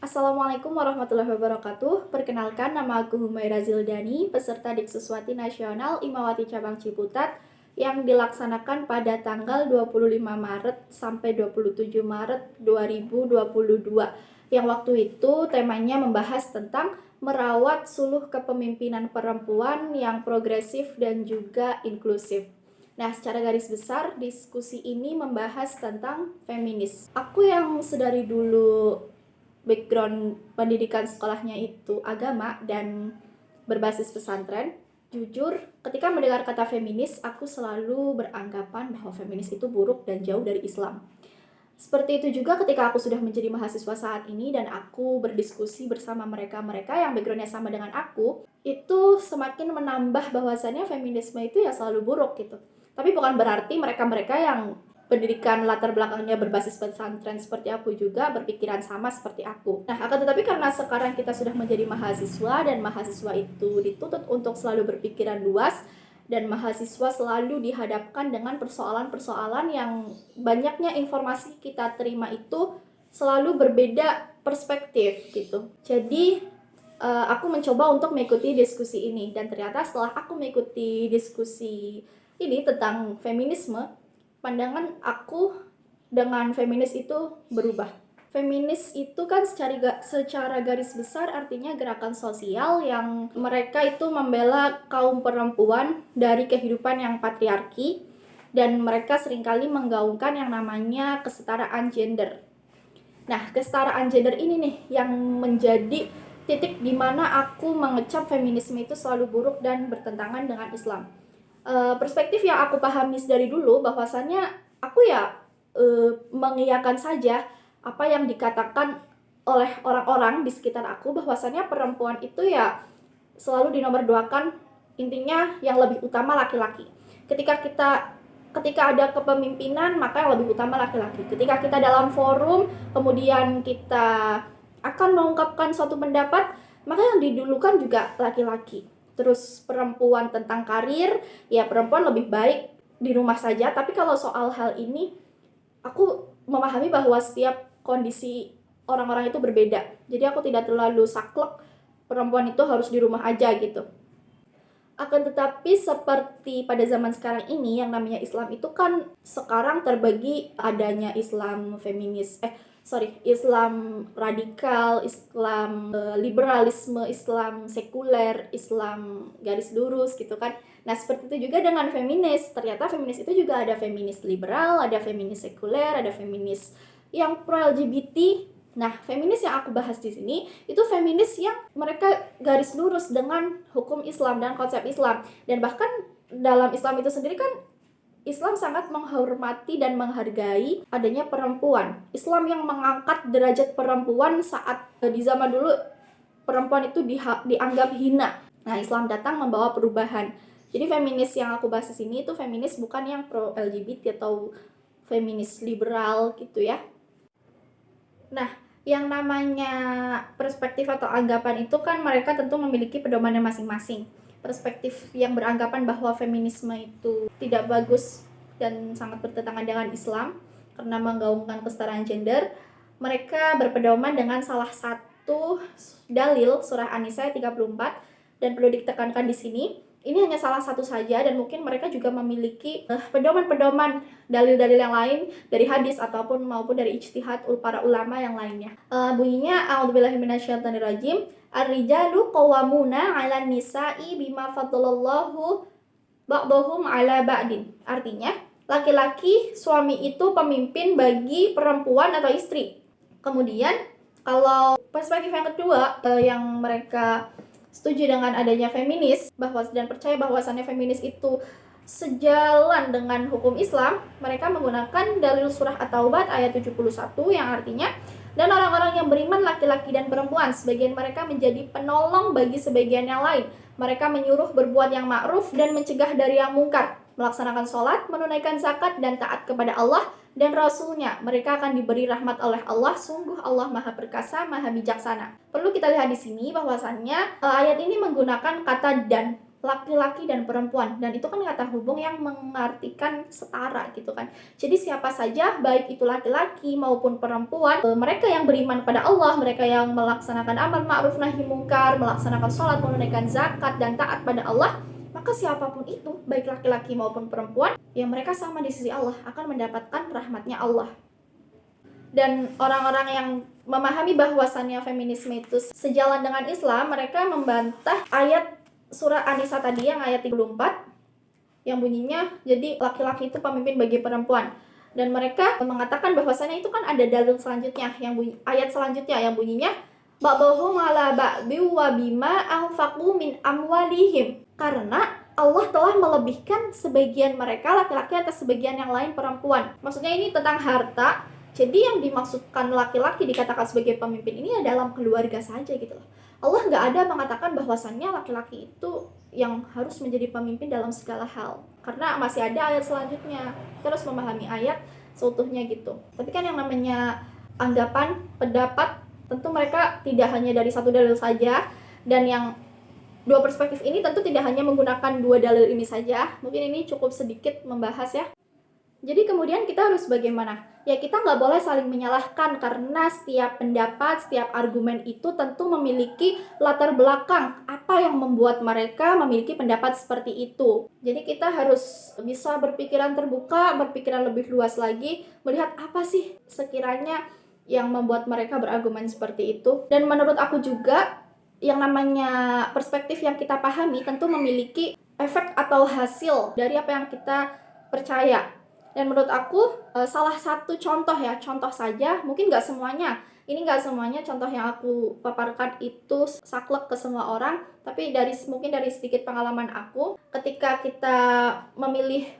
Assalamualaikum warahmatullahi wabarakatuh. Perkenalkan, nama aku Humaira Zildani, peserta Diksuswati Nasional Imawati Cabang Ciputat yang dilaksanakan pada tanggal 25 Maret sampai 27 Maret 2022. Yang waktu itu temanya membahas tentang merawat suluh kepemimpinan perempuan yang progresif dan juga inklusif. Nah, secara garis besar, diskusi ini membahas tentang feminis. Aku yang sedari dulu background pendidikan sekolahnya itu agama dan berbasis pesantren, jujur ketika mendengar kata feminis, aku selalu beranggapan bahwa feminis itu buruk dan jauh dari Islam. Seperti itu juga ketika aku sudah menjadi mahasiswa saat ini dan aku berdiskusi bersama mereka-mereka yang backgroundnya sama dengan aku, itu semakin menambah bahwasannya feminisme itu ya selalu buruk gitu. Tapi bukan berarti mereka-mereka yang pendidikan latar belakangnya berbasis pesantren seperti aku juga berpikiran sama seperti aku. Nah, akan tetapi karena sekarang kita sudah menjadi mahasiswa dan mahasiswa itu dituntut untuk selalu berpikiran luas dan mahasiswa selalu dihadapkan dengan persoalan-persoalan yang banyaknya informasi kita terima itu selalu berbeda perspektif gitu. Jadi aku mencoba untuk mengikuti diskusi ini dan ternyata setelah aku mengikuti diskusi ini tentang feminisme, pandangan aku dengan feminis itu berubah. Feminis itu kan secara garis besar artinya gerakan sosial yang mereka itu membela kaum perempuan dari kehidupan yang patriarki dan mereka seringkali menggaungkan yang namanya kesetaraan gender. Nah, kesetaraan gender ini nih yang menjadi titik di mana aku mengecap feminisme itu selalu buruk dan bertentangan dengan Islam. Perspektif yang aku pahami dari dulu bahwasannya aku ya mengiyakan saja apa yang dikatakan oleh orang-orang di sekitar aku bahwasannya perempuan itu ya selalu dinomorduakan, intinya yang lebih utama laki-laki. Ketika ada kepemimpinan maka yang lebih utama laki-laki. Ketika kita dalam forum kemudian kita akan mengungkapkan suatu pendapat maka yang didulukan juga laki-laki. Terus perempuan tentang karir, ya perempuan lebih baik di rumah saja. Tapi kalau soal hal ini, aku memahami bahwa setiap kondisi orang-orang itu berbeda. Jadi aku tidak terlalu saklek perempuan itu harus di rumah aja gitu. Akan tetapi seperti pada zaman sekarang ini yang namanya Islam itu kan sekarang terbagi adanya Islam feminis, Islam radikal, Islam liberalisme, Islam sekuler, Islam garis lurus gitu kan. Nah, seperti itu juga dengan feminis. Ternyata feminis itu juga ada feminis liberal, ada feminis sekuler, ada feminis yang pro LGBT. Nah, feminis yang aku bahas di sini itu feminis yang mereka garis lurus dengan hukum Islam dan konsep Islam. Dan bahkan dalam Islam itu sendiri kan Islam sangat menghormati dan menghargai adanya perempuan. Islam yang mengangkat derajat perempuan saat di zaman dulu perempuan itu dianggap hina. Nah, Islam datang membawa perubahan. Jadi feminis yang aku bahas di sini itu feminis bukan yang pro LGBT atau feminis liberal gitu ya. Nah, yang namanya perspektif atau anggapan itu kan mereka tentu memiliki pedomannya masing-masing. Perspektif yang beranggapan bahwa feminisme itu tidak bagus dan sangat bertentangan dengan Islam karena menggaungkan kesetaraan gender, mereka berpedoman dengan salah satu dalil surah An-Nisa 34 dan perlu ditekankan di sini. Ini hanya salah satu saja dan mungkin mereka juga memiliki pedoman-pedoman dalil-dalil yang lain dari hadis ataupun maupun dari ijtihad para ulama yang lainnya. Bunyinya a'udzubillahi minasyaitonirrajim. Ar-rijalu qawwamuna 'alan nisa'i bima faddalallahu ba'dahum 'ala ba'din. Artinya, laki-laki suami itu pemimpin bagi perempuan atau istri. Kemudian, kalau perspektif yang kedua yang mereka setuju dengan adanya feminis dan percaya bahwasannya feminis itu sejalan dengan hukum Islam, mereka menggunakan dalil surah At-Taubah ayat 71 yang artinya, dan orang-orang yang beriman laki-laki dan perempuan, sebagian mereka menjadi penolong bagi sebagian yang lain. Mereka menyuruh berbuat yang ma'ruf dan mencegah dari yang mungkar, melaksanakan sholat, menunaikan zakat, dan taat kepada Allah dan Rasulnya. Mereka akan diberi rahmat oleh Allah. Sungguh Allah Maha Perkasa, Maha Bijaksana. Perlu kita lihat di sini bahwasannya ayat ini menggunakan kata dan. laki-laki dan perempuan, dan itu kan kata hubung yang mengartikan setara gitu kan. Jadi siapa saja, baik itu laki-laki maupun perempuan, mereka yang beriman pada Allah, mereka yang melaksanakan amar ma'ruf nahi mungkar, melaksanakan sholat, menunaikan zakat, dan taat pada Allah, maka siapapun itu, baik laki-laki maupun perempuan, ya mereka sama di sisi Allah, akan mendapatkan rahmatnya Allah. Dan orang-orang yang memahami bahwasannya feminisme itu sejalan dengan Islam, mereka membantah ayat surah An-Nisa tadi yang ayat 34 yang bunyinya jadi laki-laki itu pemimpin bagi perempuan, dan mereka mengatakan bahwasannya itu kan ada dalil selanjutnya yang ayat selanjutnya yang bunyinya ba'dhum ala ba'di wa bima anfaqu min amwalihim, karena Allah telah melebihkan sebagian mereka laki-laki atas sebagian yang lain perempuan. Maksudnya ini tentang harta. Jadi yang dimaksudkan laki-laki dikatakan sebagai pemimpin ini ya dalam keluarga saja gitu loh. Allah nggak ada mengatakan bahwasannya laki-laki itu yang harus menjadi pemimpin dalam segala hal. Karena masih ada ayat selanjutnya. Kita harus memahami ayat seutuhnya gitu. Tapi kan yang namanya anggapan, pendapat, tentu mereka tidak hanya dari satu dalil saja. Dan yang dua perspektif ini tentu tidak hanya menggunakan dua dalil ini saja. Mungkin ini cukup sedikit membahas ya. Jadi kemudian kita harus bagaimana? Ya kita nggak boleh saling menyalahkan, karena setiap pendapat, setiap argumen itu tentu memiliki latar belakang apa yang membuat mereka memiliki pendapat seperti itu. Jadi kita harus bisa berpikiran terbuka, berpikiran lebih luas lagi, melihat apa sih sekiranya yang membuat mereka berargumen seperti itu. Dan menurut aku juga, yang namanya perspektif yang kita pahami tentu memiliki efek atau hasil dari apa yang kita percaya. Dan menurut aku salah satu contoh saja, mungkin nggak semuanya. Ini nggak semuanya contoh yang aku paparkan itu saklek ke semua orang, tapi mungkin dari sedikit pengalaman aku, ketika kita memilih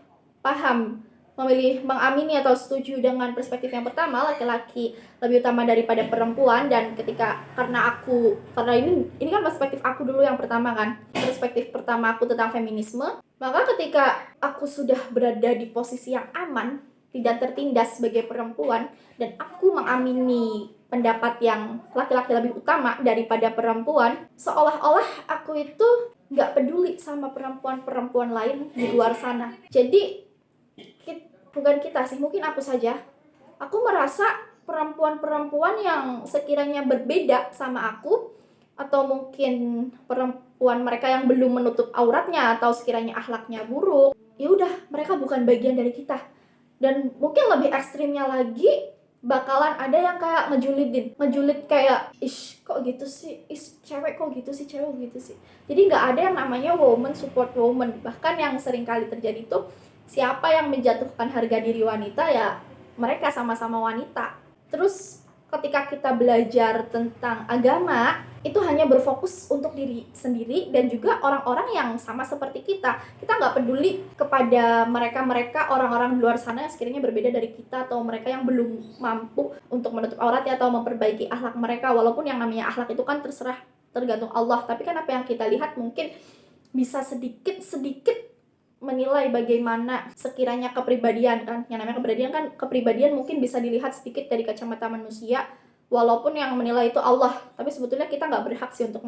mengamini atau setuju dengan perspektif yang pertama, laki-laki lebih utama daripada perempuan, dan karena ini kan perspektif aku dulu yang pertama kan, perspektif pertama aku tentang feminisme, maka ketika aku sudah berada di posisi yang aman, tidak tertindas sebagai perempuan, dan aku mengamini pendapat yang laki-laki lebih utama daripada perempuan, seolah-olah aku itu nggak peduli sama perempuan-perempuan lain di luar sana. Jadi bukan kita sih, mungkin aku saja. Aku merasa perempuan-perempuan yang sekiranya berbeda sama aku, atau mungkin perempuan mereka yang belum menutup auratnya atau sekiranya akhlaknya buruk, ya udah mereka bukan bagian dari kita. Dan mungkin lebih ekstrimnya lagi, bakalan ada yang kayak ngejulit kayak kok gitu sih, cewek kok gitu sih, cewek gitu sih. Jadi nggak ada yang namanya woman support woman. Bahkan yang sering kali terjadi tuh, siapa yang menjatuhkan harga diri wanita, ya mereka sama-sama wanita. Terus ketika kita belajar tentang agama, itu hanya berfokus untuk diri sendiri dan juga orang-orang yang sama seperti kita. Kita nggak peduli kepada mereka orang-orang di luar sana yang sekiranya berbeda dari kita, atau mereka yang belum mampu untuk menutup auratnya atau memperbaiki akhlak mereka. Walaupun yang namanya akhlak itu kan tergantung Allah, tapi kan apa yang kita lihat mungkin bisa sedikit menilai bagaimana sekiranya kepribadian kan. Yang namanya kepribadian mungkin bisa dilihat sedikit dari kacamata manusia, walaupun yang menilai itu Allah, tapi sebetulnya kita nggak berhak sih untuk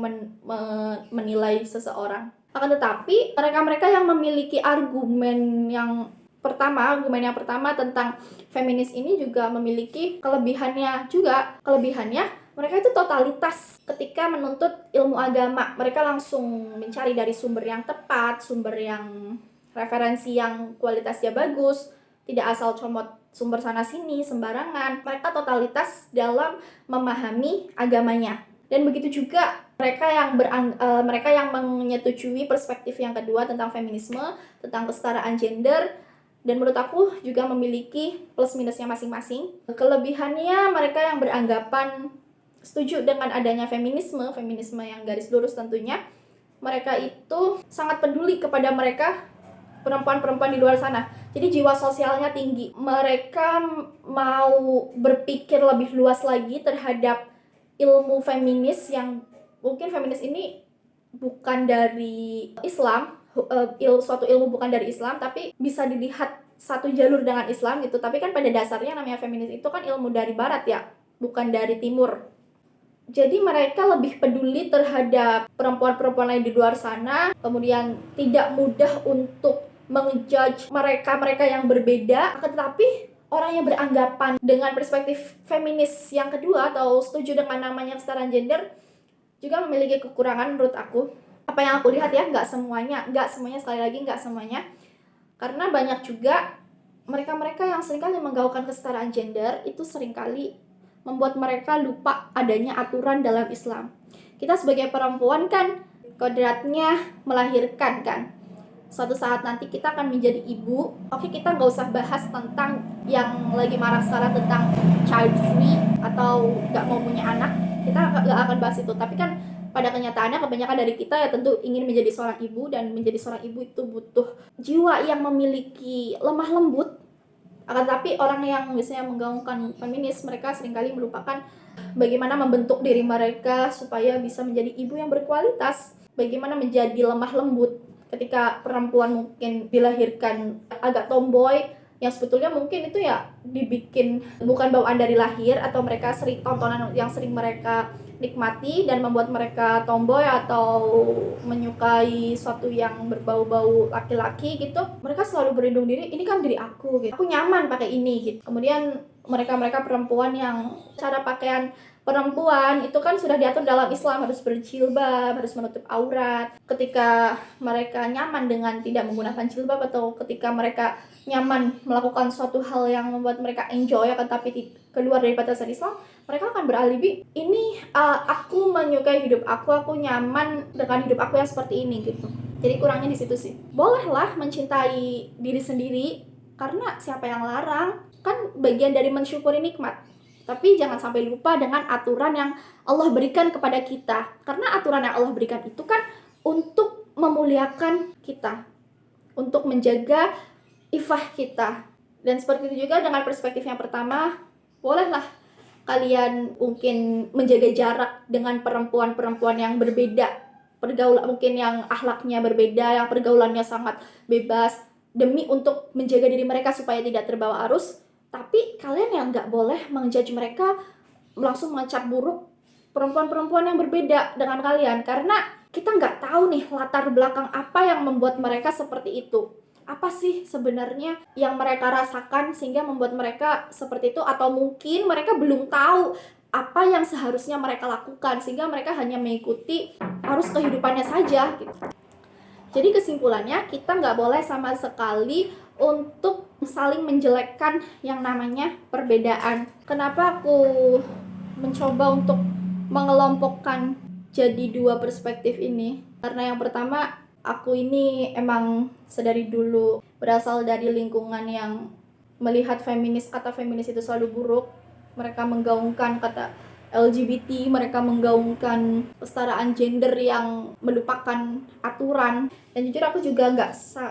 menilai seseorang. Akan tetapi mereka yang memiliki argumen yang pertama tentang feminis ini juga memiliki kelebihannya. Mereka itu totalitas ketika menuntut ilmu agama. Mereka langsung mencari dari sumber yang tepat, sumber yang referensi yang kualitasnya bagus, tidak asal comot sumber sana sini sembarangan. Mereka totalitas dalam memahami agamanya. Dan begitu juga mereka yang menyetujui perspektif yang kedua tentang feminisme, tentang kesetaraan gender, dan menurut aku juga memiliki plus minusnya masing-masing. Kelebihannya, mereka yang beranggapan setuju dengan adanya feminisme yang garis lurus tentunya, mereka itu sangat peduli kepada perempuan-perempuan di luar sana. Jadi jiwa sosialnya tinggi. Mereka mau berpikir lebih luas lagi terhadap ilmu feminis, yang mungkin feminis ini bukan dari Islam, suatu ilmu bukan dari Islam, tapi bisa dilihat satu jalur dengan Islam gitu. Tapi kan pada dasarnya namanya feminis itu kan ilmu dari barat ya, bukan dari timur. Jadi mereka lebih peduli terhadap perempuan-perempuan lain di luar sana, kemudian tidak mudah untuk menjudge mereka-mereka yang berbeda, akan tetapi orang yang beranggapan dengan perspektif feminis yang kedua atau setuju dengan namanya kesetaraan gender juga memiliki kekurangan menurut aku. Apa yang aku lihat ya, nggak semuanya, sekali lagi nggak semuanya. Karena banyak juga mereka-mereka yang seringkali menggaungkan kesetaraan gender itu seringkali membuat mereka lupa adanya aturan dalam Islam. Kita sebagai perempuan kan kodratnya melahirkan kan. Suatu saat nanti kita akan menjadi ibu. Oke, kita nggak usah bahas tentang yang lagi marak sekarang tentang child free atau nggak mau punya anak. Kita nggak akan bahas itu. Tapi kan pada kenyataannya kebanyakan dari kita ya tentu ingin menjadi seorang ibu, dan menjadi seorang ibu itu butuh jiwa yang memiliki lemah lembut. Akan tetapi orang yang biasanya menggaungkan feminis, mereka seringkali melupakan bagaimana membentuk diri mereka supaya bisa menjadi ibu yang berkualitas, bagaimana menjadi lemah lembut ketika perempuan mungkin dilahirkan agak tomboy, yang sebetulnya mungkin itu ya dibikin bukan bawaan dari lahir, atau mereka sering tontonan yang sering mereka nikmati dan membuat mereka tomboy atau menyukai sesuatu yang berbau-bau laki-laki gitu. Mereka selalu berlindung diri, ini kan diri aku gitu, aku nyaman pakai ini gitu. Kemudian mereka perempuan yang cara pakaian perempuan itu kan sudah diatur dalam Islam, harus berjilbab, harus menutup aurat. Ketika mereka nyaman dengan tidak menggunakan jilbab, atau ketika mereka nyaman melakukan suatu hal yang membuat mereka enjoy akan tapi keluar dari batasan Islam, mereka akan beralibi, ini aku menyukai hidup aku nyaman dengan hidup aku yang seperti ini gitu. Jadi kurangnya di situ sih. Bolehlah mencintai diri sendiri, karena siapa yang larang, kan bagian dari mensyukuri nikmat. Tapi jangan sampai lupa dengan aturan yang Allah berikan kepada kita. Karena aturan yang Allah berikan itu kan untuk memuliakan kita, untuk menjaga ifah kita. Dan seperti itu juga dengan perspektif yang pertama, bolehlah kalian mungkin menjaga jarak dengan perempuan-perempuan yang berbeda, pergaulan mungkin yang akhlaknya berbeda, yang pergaulannya sangat bebas, demi untuk menjaga diri mereka supaya tidak terbawa arus. Tapi kalian yang nggak boleh menjudge mereka, langsung mengecap buruk perempuan-perempuan yang berbeda dengan kalian, karena kita nggak tahu nih latar belakang apa yang membuat mereka seperti itu. Apa sih sebenarnya yang mereka rasakan sehingga membuat mereka seperti itu, atau mungkin mereka belum tahu apa yang seharusnya mereka lakukan sehingga mereka hanya mengikuti arus kehidupannya saja gitu. Jadi kesimpulannya, kita nggak boleh sama sekali untuk saling menjelekkan yang namanya perbedaan. Kenapa aku mencoba untuk mengelompokkan jadi dua perspektif ini? Karena yang pertama, aku ini emang sedari dulu berasal dari lingkungan yang melihat kata feminis itu selalu buruk. Mereka menggaungkan kata LGBT, mereka menggaungkan kesetaraan gender yang melupakan aturan. Dan jujur aku juga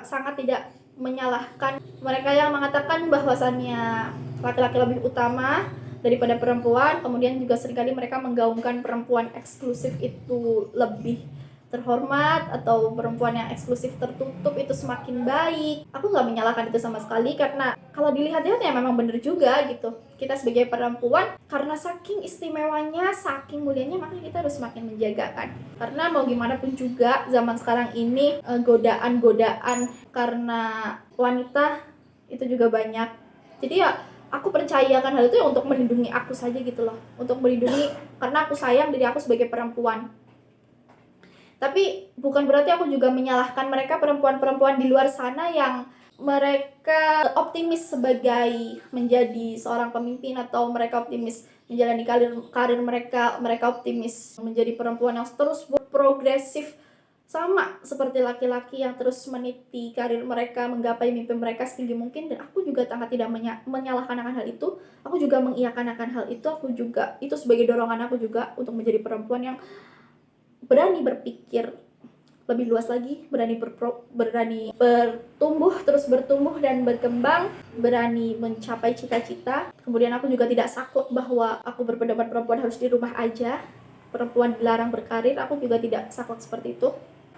sangat tidak menyalahkan mereka yang mengatakan bahwasannya laki-laki lebih utama daripada perempuan. Kemudian juga seringkali mereka menggaungkan perempuan eksklusif itu lebih terhormat, atau perempuan yang eksklusif tertutup itu semakin baik. Aku nggak menyalahkan itu sama sekali, karena kalau dilihat-lihat ya memang bener juga gitu. Kita sebagai perempuan, karena saking istimewanya, saking mulianya, maka kita harus semakin menjaga kan. Karena mau gimana pun juga zaman sekarang ini godaan-godaan karena wanita itu juga banyak. Jadi ya aku percayakan hal itu ya untuk melindungi aku saja gitu loh, untuk melindungi karena aku sayang diri aku sebagai perempuan. Tapi bukan berarti aku juga menyalahkan mereka perempuan-perempuan di luar sana yang mereka optimis sebagai menjadi seorang pemimpin, atau mereka optimis menjalani karir mereka optimis menjadi perempuan yang terus progresif, sama seperti laki-laki yang terus meniti karir mereka, menggapai mimpi mereka setinggi mungkin. Dan aku juga sangat tidak menyalahkan akan hal itu. Aku juga mengiyakan akan hal itu. Aku juga, itu sebagai dorongan aku juga untuk menjadi perempuan yang berani berpikir lebih luas lagi, berani terus bertumbuh dan berkembang, berani mencapai cita-cita. Kemudian aku juga tidak saklek bahwa aku berpendapat perempuan harus di rumah aja, perempuan dilarang berkarir. Aku juga tidak saklek seperti itu.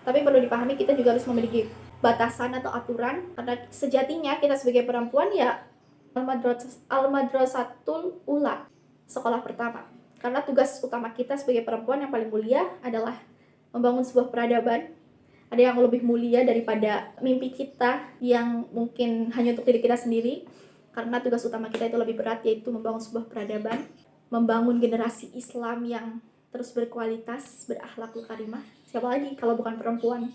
Tapi perlu dipahami, kita juga harus memiliki batasan atau aturan, karena sejatinya kita sebagai perempuan ya al-madrasatul ula, sekolah pertama. Karena tugas utama kita sebagai perempuan yang paling mulia adalah membangun sebuah peradaban. Ada yang lebih mulia daripada mimpi kita yang mungkin hanya untuk diri kita sendiri. Karena tugas utama kita itu lebih berat, yaitu membangun sebuah peradaban, membangun generasi Islam yang terus berkualitas, berakhlakul karimah. Siapa lagi kalau bukan perempuan?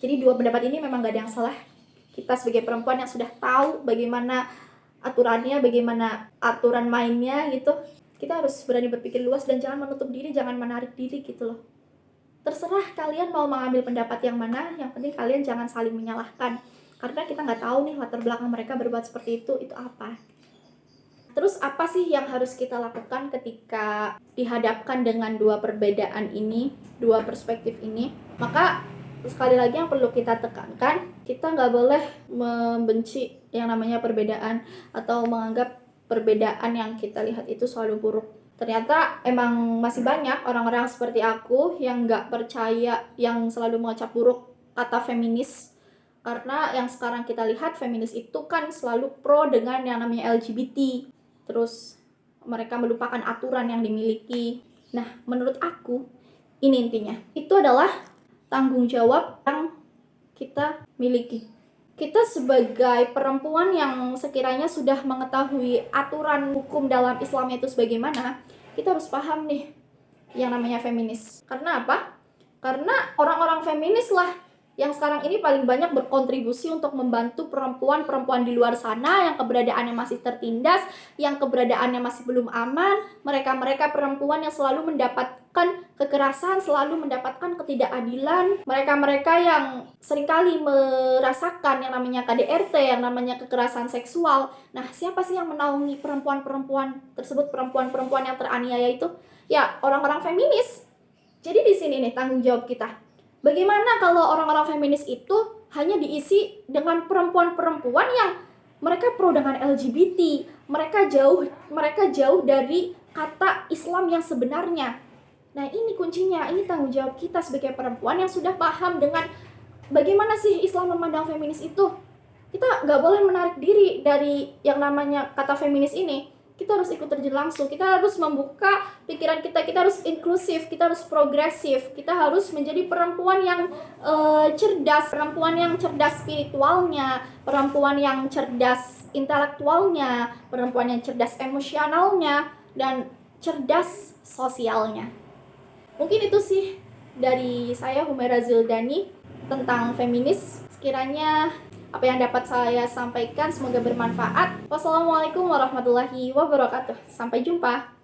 Jadi dua pendapat ini memang gak ada yang salah. Kita sebagai perempuan yang sudah tahu bagaimana aturannya, bagaimana aturan mainnya gitu, kita harus berani berpikir luas dan jangan menutup diri, jangan menarik diri gitu loh. Terserah kalian mau mengambil pendapat yang mana, yang penting kalian jangan saling menyalahkan. Karena kita nggak tahu nih latar belakang mereka berbuat seperti itu apa. Terus apa sih yang harus kita lakukan ketika dihadapkan dengan dua perbedaan ini, dua perspektif ini? Maka sekali lagi yang perlu kita tekankan, kita nggak boleh membenci yang namanya perbedaan atau menganggap perbedaan yang kita lihat itu selalu buruk. Ternyata emang masih banyak orang-orang seperti aku yang nggak percaya, yang selalu mengecap buruk kata feminis. Karena yang sekarang kita lihat, feminis itu kan selalu pro dengan yang namanya LGBT. Terus mereka melupakan aturan yang dimiliki. Nah, menurut aku, ini intinya. Itu adalah tanggung jawab yang kita miliki. Kita sebagai perempuan yang sekiranya sudah mengetahui aturan hukum dalam Islam itu sebagaimana, kita harus paham nih yang namanya feminis. Karena apa? Karena orang-orang feminis lah yang sekarang ini paling banyak berkontribusi untuk membantu perempuan-perempuan di luar sana yang keberadaannya masih tertindas, yang keberadaannya masih belum aman, mereka-mereka perempuan yang selalu mendapatkan kekerasan, selalu mendapatkan ketidakadilan, mereka-mereka yang seringkali merasakan yang namanya KDRT, yang namanya kekerasan seksual. Nah, siapa sih yang menaungi perempuan-perempuan tersebut, perempuan-perempuan yang teraniaya itu? Ya, orang-orang feminis. Jadi di sini nih tanggung jawab kita. Bagaimana kalau orang-orang feminis itu hanya diisi dengan perempuan-perempuan yang mereka pro dengan LGBT, mereka jauh dari kata Islam yang sebenarnya. Nah, ini kuncinya, ini tanggung jawab kita sebagai perempuan yang sudah paham dengan bagaimana sih Islam memandang feminis itu. Kita nggak boleh menarik diri dari yang namanya kata feminis ini. Kita harus ikut terjun langsung, kita harus membuka pikiran kita harus inklusif, kita harus progresif, kita harus menjadi perempuan yang cerdas, perempuan yang cerdas spiritualnya, perempuan yang cerdas intelektualnya, perempuan yang cerdas emosionalnya, dan cerdas sosialnya. Mungkin itu sih dari saya, Humaira Zildani, tentang feminis. Sekiranya apa yang dapat saya sampaikan semoga bermanfaat. Wassalamualaikum warahmatullahi wabarakatuh. Sampai jumpa.